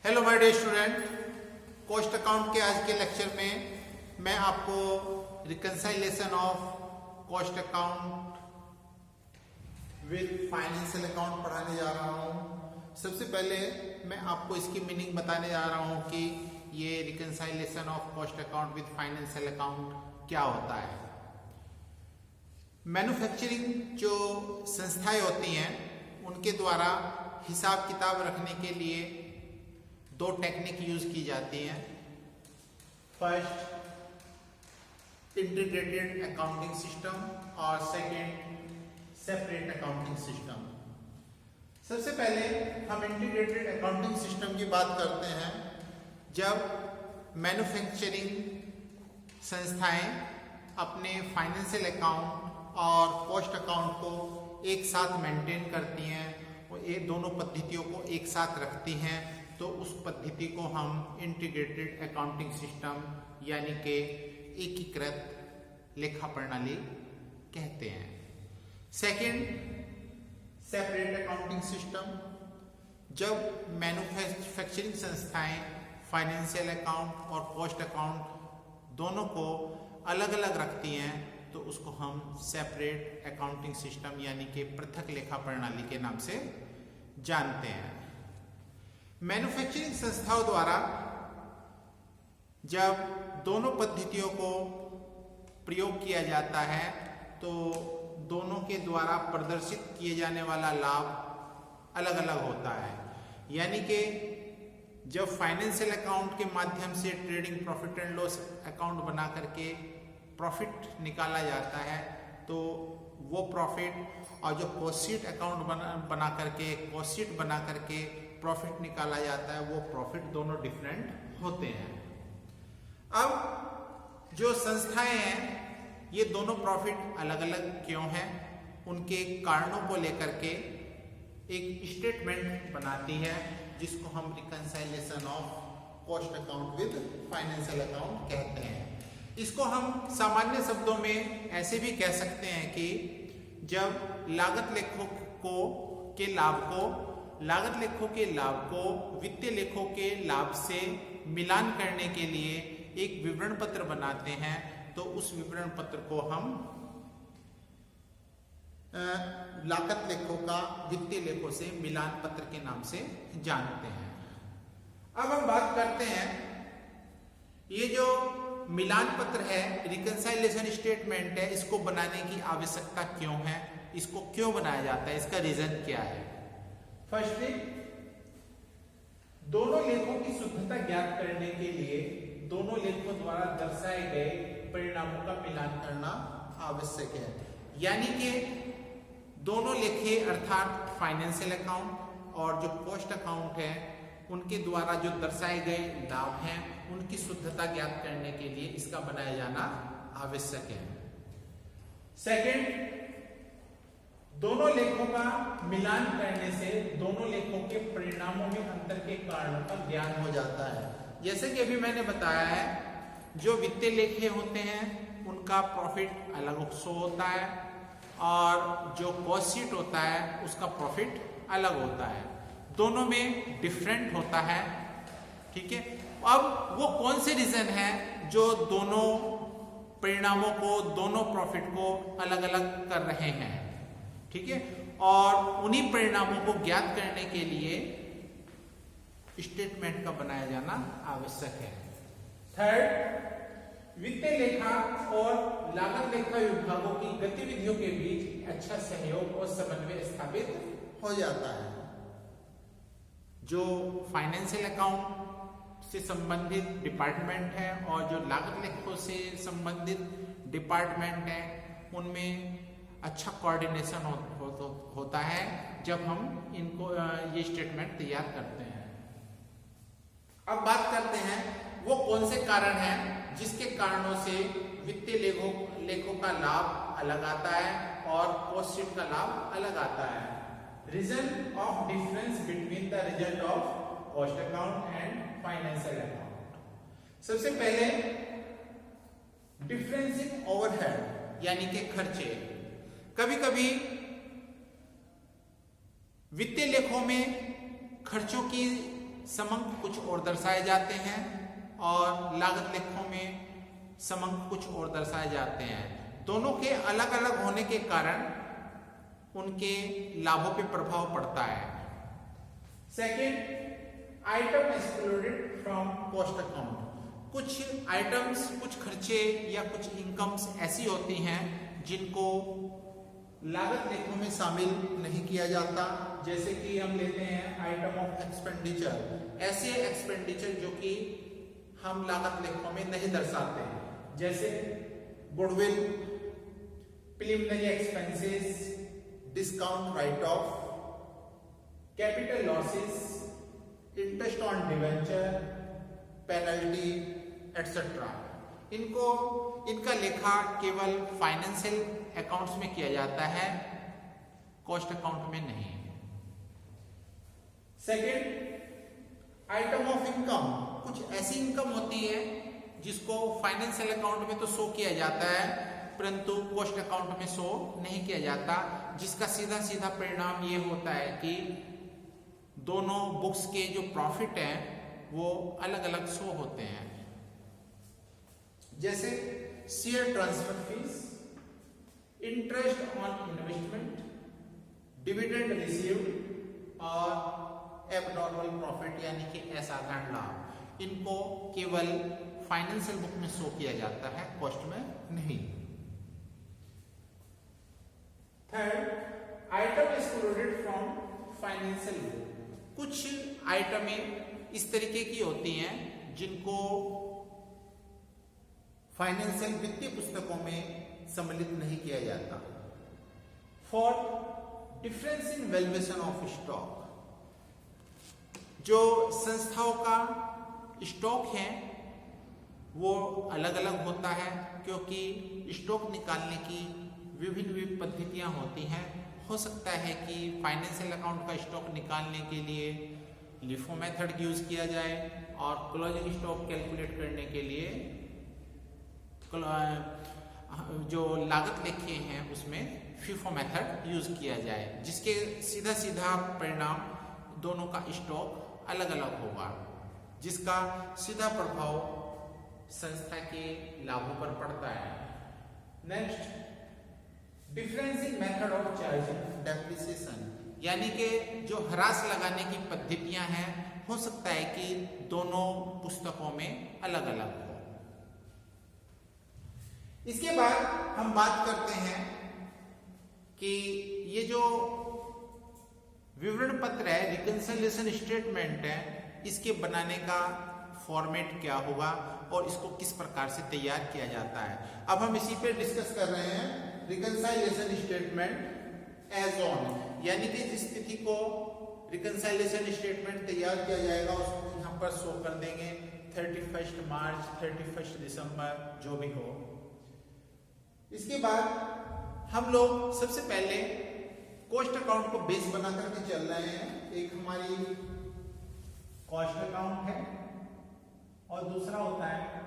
Hello my dear student, cost account के आज के लेक्चर में मैं आपको reconciliation of cost account with financial account पढ़ाने जा रहा हूं। सबसे पहले मैं आपको इसकी मीनिंग बताने जा रहा हूं कि ये reconciliation of cost account with financial account क्या होता है। मैन्युफैक्चरिंग जो संस्थाएं होती हैं उनके द्वारा हिसाब किताब रखने के लिए दो टेक्निक यूज की जाती हैं। फर्स्ट, इंटीग्रेटेड अकाउंटिंग सिस्टम और सेकंड, सेपरेट अकाउंटिंग सिस्टम। सबसे पहले हम इंटीग्रेटेड अकाउंटिंग सिस्टम की बात करते हैं। जब मैन्युफैक्चरिंग संस्थाएं अपने फाइनेंशियल अकाउंट और कॉस्ट अकाउंट को एक साथ मेंटेन करती हैं और ये दोनों पद्धतियों को एक साथ रखती हैं तो उस पद्धति को हम इंटीग्रेटेड अकाउंटिंग सिस्टम यानी कि एकीकृत लेखा प्रणाली कहते हैं। Second, separate accounting system. जब मैन्युफैक्चरिंग संस्थाएं फाइनेंशियल अकाउंट और कॉस्ट अकाउंट दोनों को अलग अलग रखती हैं तो उसको हम सेपरेट अकाउंटिंग सिस्टम यानी कि पृथक लेखा प्रणाली के नाम से जानते हैं। मैन्युफैक्चरिंग संस्थाओं द्वारा जब दोनों पद्धतियों को प्रयोग किया जाता है तो दोनों के द्वारा प्रदर्शित किए जाने वाला लाभ अलग अलग होता है। यानी कि जब फाइनेंशियल अकाउंट के माध्यम से trading profit and loss account बना करके प्रॉफिट निकाला जाता है तो वो प्रॉफिट और जो कॉस्ट शीट अकाउंट बना करके कॉस्ट शीट बना करके प्रॉफिट निकाला जाता है वो प्रॉफिट दोनों डिफरेंट होते हैं। अब जो संस्थाएं हैं ये दोनों प्रॉफिट अलग अलग क्यों हैं उनके कारणों को लेकर के एक स्टेटमेंट बनाती है जिसको हम reconciliation of cost account with financial account कहते हैं। इसको हम सामान्य शब्दों में ऐसे भी कह सकते हैं कि जब लागत लेखों के लाभ को वित्तीय लेखों के लाभ से मिलान करने के लिए एक विवरण पत्र बनाते हैं तो उस विवरण पत्र को हम लागत लेखों का वित्तीय लेखों से मिलान पत्र के नाम से जानते हैं। अब हम बात करते हैं ये जो मिलान पत्र है, रिकंसाइलेशन स्टेटमेंट है, इसको बनाने की आवश्यकता क्यों है, इसको क्यों बनाया जाता है, इसका रीजन क्या है। फर्स्टली, दोनों लेखों की शुद्धता ज्ञात करने के लिए दोनों लेखों द्वारा दर्शाए गए परिणामों का मिलान करना आवश्यक है। यानी कि दोनों लेखे अर्थात फाइनेंशियल अकाउंट और जो कॉस्ट अकाउंट है उनके द्वारा जो दर्शाए गए लाभ हैं उनकी शुद्धता ज्ञात करने के लिए इसका बनाया जाना आवश्यक है। सेकंड, दोनों लेखों का मिलान करने से दोनों लेखों के परिणामों में अंतर के कारणों का ज्ञान हो जाता है। जैसे कि अभी मैंने बताया है जो वित्तीय लेखे होते हैं उनका प्रॉफिट अलग शो होता है और जो कॉस्ट शीट होता है उसका प्रॉफिट अलग होता है, दोनों में डिफरेंट होता है। ठीक है, अब वो कौन से रीजन है जो दोनों परिणामों को, दोनों प्रॉफिट को अलग अलग कर रहे हैं। ठीक है, और उन्हीं परिणामों को ज्ञात करने के लिए स्टेटमेंट का बनाया जाना आवश्यक है। थर्ड, वित्तीय लेखा और लागत लेखा विभागों की गतिविधियों के बीच अच्छा सहयोग और समन्वय स्थापित हो जाता है। जो फाइनेंशियल अकाउंट से संबंधित डिपार्टमेंट है और जो लागत लेखों से संबंधित डिपार्टमेंट है उनमें अच्छा कोऑर्डिनेशन होता है जब हम इनको ये स्टेटमेंट तैयार करते हैं। अब बात करते हैं वो कौन से कारण हैं जिसके कारणों से वित्तीय लेखों का लाभ अलग आता है और कॉस्ट शीट का लाभ अलग आता है। Reason of difference between the result of cost account and financial account. सबसे पहले डिफरेंस इन ओवरहेड यानी कि खर्चे। कभी कभी वित्तीय लेखों में खर्चों की समंक कुछ और दर्शाए जाते हैं और लागत लेखों में समंक कुछ और दर्शाए जाते हैं। दोनों के अलग अलग होने के कारण उनके लाभों पे प्रभाव पड़ता है। Second, item excluded from cost account. कुछ आइटम्स, कुछ खर्चे या कुछ इनकम्स ऐसी होती हैं जिनको लागत लेखों में शामिल नहीं किया जाता। जैसे कि हम लेते हैं आइटम ऑफ एक्सपेंडिचर, ऐसे एक्सपेंडिचर जो कि हम लागत लेखों में नहीं दर्शाते, जैसे goodwill, preliminary expenses, discount right of, capital losses, interest on debenture, penalty etcetera. इनका लेखा केवल फाइनेंशियल अकाउंट्स में किया जाता है, कॉस्ट अकाउंट में नहीं। Second, item of income. कुछ ऐसी इनकम होती है जिसको फाइनेंशियल अकाउंट में तो शो किया जाता है परंतु कॉस्ट अकाउंट में शो नहीं किया जाता, जिसका सीधा सीधा परिणाम ये होता है कि दोनों बुक्स के जो प्रॉफिट हैं वो अलग अलग शो होते हैं। जैसे share transfer fees, interest on investment, dividend received और एबनॉर्मल प्रॉफिट यानी कि असाधारण लाभ। इनको केवल फाइनेंशियल बुक में शो किया जाता है, कॉस्ट में नहीं। Third, item excluded from financial book. कुछ आइटमें इस तरीके की होती हैं जिनको फाइनेंशियल वित्तीय पुस्तकों में सम्मिलित नहीं किया जाता। Fourth, difference in valuation of stock. जो संस्थाओं का स्टॉक है वो अलग अलग होता है, क्योंकि स्टॉक निकालने की विभिन्न पद्धतियां होती हैं। हो सकता है कि फाइनेंशियल अकाउंट का स्टॉक निकालने के लिए लिफो मेथड यूज किया जाए और क्लोजिंग स्टॉक कैलकुलेट करने के लिए जो लागत लेखे हैं उसमें फीफो मेथड यूज किया जाए, जिसके सीधा सीधा परिणाम दोनों का स्टॉक अलग अलग होगा, जिसका सीधा प्रभाव संस्था के लाभों पर पड़ता है। Next, difference in method of charging depreciation, यानी कि जो ह्रास लगाने की पद्धतियां हैं, हो सकता है कि दोनों पुस्तकों में अलग अलग हो। इसके बाद हम बात करते हैं कि ये जो विवरण पत्र है, रिकंसिलिएशन स्टेटमेंट है, इसके बनाने का फॉर्मेट क्या होगा और इसको किस प्रकार से तैयार किया जाता है। अब हम इसी पे डिस्कस कर रहे हैं। रिकंसिलिएशन स्टेटमेंट एज ऑन, यानी कि जिस तिथि को रिकंसिलिएशन स्टेटमेंट तैयार किया जाएगा उसको यहाँ पर शो कर देंगे, 31 मार्च, 31 दिसंबर, जो भी हो। इसके बाद हम लोग सबसे पहले कॉस्ट अकाउंट को बेस बना करके चल रहे हैं। एक हमारी कॉस्ट अकाउंट है और दूसरा होता है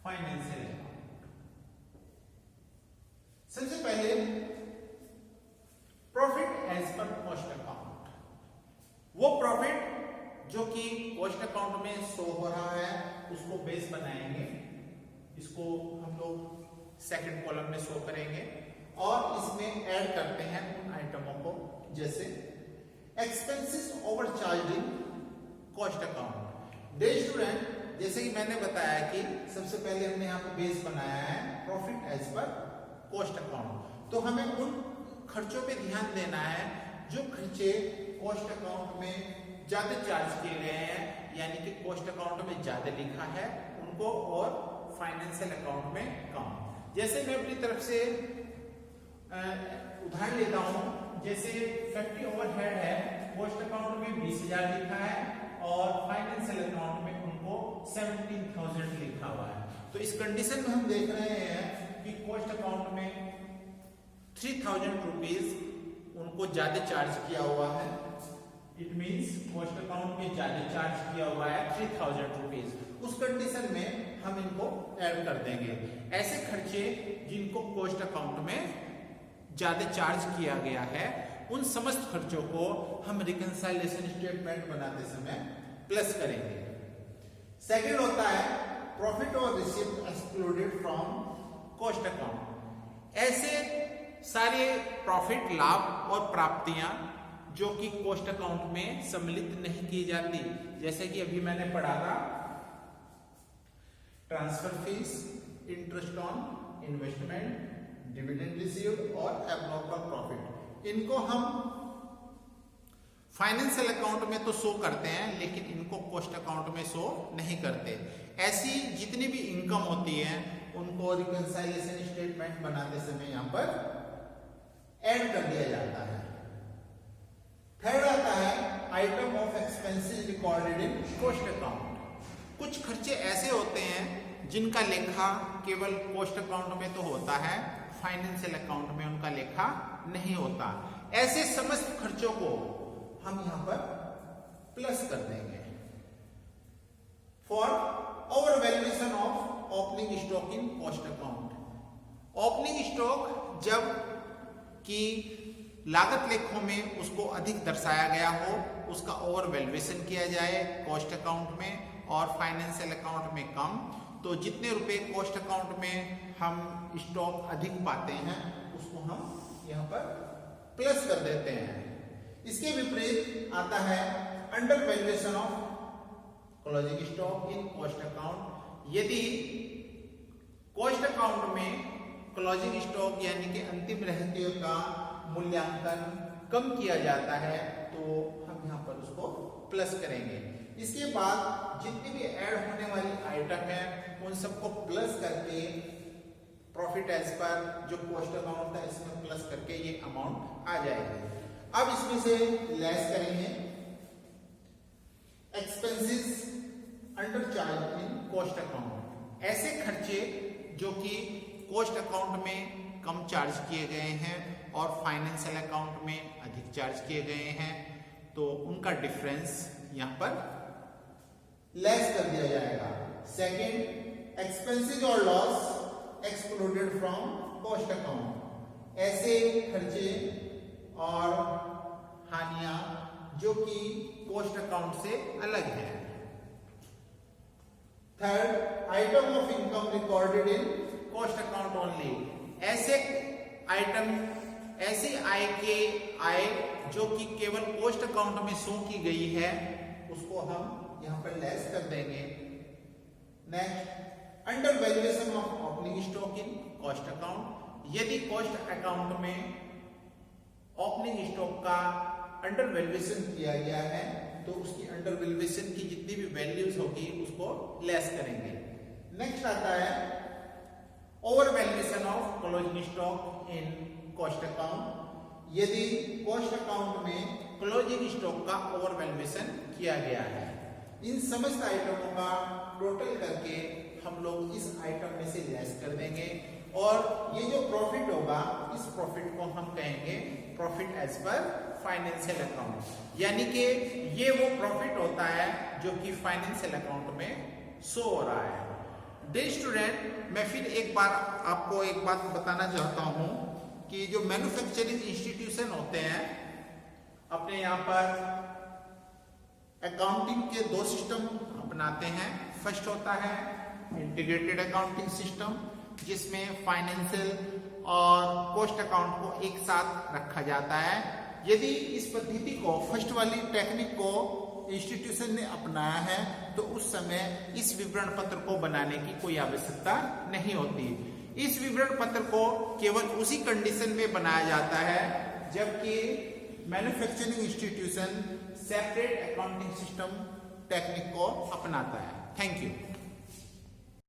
फाइनेंशियल अकाउंट। सबसे पहले profit as per cost account, वो प्रॉफिट जो कि कॉस्ट अकाउंट में शो हो रहा है उसको बेस बनाएंगे। इसको हम लोग सेकंड कॉलम में शो करेंगे और इसमें ऐड करते हैं उन आइटमों को, जैसे expenses overcharged in cost account. Dear student, जैसे कि मैंने बताया कि सबसे पहले हमने यहाँ पे बेस बनाया है profit as per cost account, तो हमें उन खर्चों पे ध्यान देना है जो खर्चे कॉस्ट अकाउंट में ज्यादा चार्ज किए गए हैं, यानी कि कॉस्ट अकाउंट में ज्यादा लिखा है उनको और फाइनेंशियल अकाउंट में कम। जैसे मैं अपनी तरफ से उदाहरण लेता हूं, जैसे फैक्ट्री ओवरहेड है, कॉस्ट अकाउंट में 20,000 लिखा है और फाइनेंशियल अकाउंट में उनको 17,000 लिखा हुआ है। तो इस कंडीशन में हम देख रहे हैं कि कॉस्ट अकाउंट में 3,000 रुपीज उनको ज्यादा चार्ज किया हुआ है। इट मीन्स कॉस्ट अकाउंट में ज्यादा चार्ज किया हुआ है 3,000 रुपीज। उस कंडीशन में हम इनको ऐड कर देंगे। ऐसे खर्चे जिनको कॉस्ट अकाउंट में ज्यादा चार्ज किया गया है उन समस्त खर्चों को हम रिकंसाइलेशन स्टेटमेंट बनाते समय प्लस करेंगे। सेकंड होता है प्रॉफिट और receipt excluded from cost account. ऐसे सारे प्रॉफिट, लाभ और प्राप्तियां जो कि कॉस्ट अकाउंट में सम्मिलित नहीं की जाती, जैसे कि अभी मैंने पढ़ा था transfer fees, interest on investment, dividend received और एब्नॉर्मल प्रॉफिट, इनको हम फाइनेंशियल अकाउंट में तो शो करते हैं लेकिन इनको कॉस्ट अकाउंट में शो नहीं करते। ऐसी जितनी भी इनकम होती है उनको रिकंसाइलेशन स्टेटमेंट बनाते समय यहां पर ऐड कर दिया जाता है। थर्ड आता है item of expenses recorded in cost account. कुछ खर्चे ऐसे होते हैं जिनका लेखा केवल कॉस्ट अकाउंट में तो होता है, फाइनेंशियल अकाउंट में उनका लेखा नहीं होता। ऐसे समस्त खर्चों को हम यहां पर प्लस कर देंगे। For over valuation of opening stock in cost account. Opening stock जब कि लागत लेखों में उसको अधिक दर्शाया गया हो, उसका ओवर वैल्यूएशन किया जाए कॉस्ट अकाउंट में और फाइनेंशियल अकाउंट में कम, तो जितने रुपए कॉस्ट अकाउंट में हम स्टॉक अधिक पाते हैं उसको हम यहां पर प्लस कर देते हैं। इसके विपरीत आता है under valuation of closing stock in cost account. यदि कॉस्ट अकाउंट में क्लोजिंग स्टॉक यानी कि अंतिम रहतियों का मूल्यांकन कम किया जाता है तो हम यहां पर उसको प्लस करेंगे। इसके बाद जितनी भी ऐड होने वाली आइटम है उन सबको प्लस करके प्रॉफिट एज पर जो कॉस्ट अकाउंट था इसमें प्लस करके ये अमाउंट आ जाएगी। अब इसमें से लेस करेंगे expenses under charge in cost account. ऐसे खर्चे जो कि कॉस्ट अकाउंट में कम चार्ज किए गए हैं और फाइनेंशियल अकाउंट में अधिक चार्ज किए गए हैं, तो उनका डिफरेंस यहां पर लेस कर दिया जाएगा। सेकंड, एक्सपेंसेस और loss excluded from cost account. ऐसे खर्चे और हानियां जो कि कॉस्ट अकाउंट से अलग हैं। Third, item of income recorded in cost account only. ऐसे आइटम, ऐसी आय जो कि केवल कॉस्ट अकाउंट में शो की गई है उसको हम यहां पर लेस कर देंगे। Next, under valuation of opening stock in cost account. यदि कॉस्ट अकाउंट में ओपनिंग स्टॉक का अंडर वैल्यूएशन किया गया है तो उसकी अंडर वैल्यूएशन की जितनी भी वैल्यूज होगी उसको लेस करेंगे। नेक्स्ट आता है over valuation of closing stock in cost account. यदि कॉस्ट अकाउंट में क्लोजिंग स्टॉक का ओवर वैल्यूएशन किया गया है, इन समस्त आइटमों का टोटल करके हम लोग इस आइटम में से लेस कर देंगे और ये जो प्रॉफिट होगा इस प्रॉफिट को हम कहेंगे profit as per financial account. यानी कि ये वो प्रॉफिट होता है जो कि फाइनेंशियल अकाउंट में शो हो रहा है। डियर स्टूडेंट, मैं फिर एक बार आपको एक बात बताना चाहता हूं कि जो मैन्युफैक्चरिंग इंस्टीट्यूशन होते हैं अपने यहाँ पर अकाउंटिंग के दो सिस्टम अपनाते हैं। फर्स्ट होता है इंटीग्रेटेड अकाउंटिंग सिस्टम जिसमें फाइनेंशियल और कॉस्ट अकाउंट को एक साथ रखा जाता है। यदि इस पद्धति को, फर्स्ट वाली टेक्निक को इंस्टीट्यूशन ने अपनाया है तो उस समय इस विवरण पत्र को बनाने की कोई आवश्यकता नहीं होती। इस विवरण पत्र को केवल उसी कंडीशन में बनाया जाता है जबकि manufacturing institution separate accounting system technique को अपनाता है। Thank you.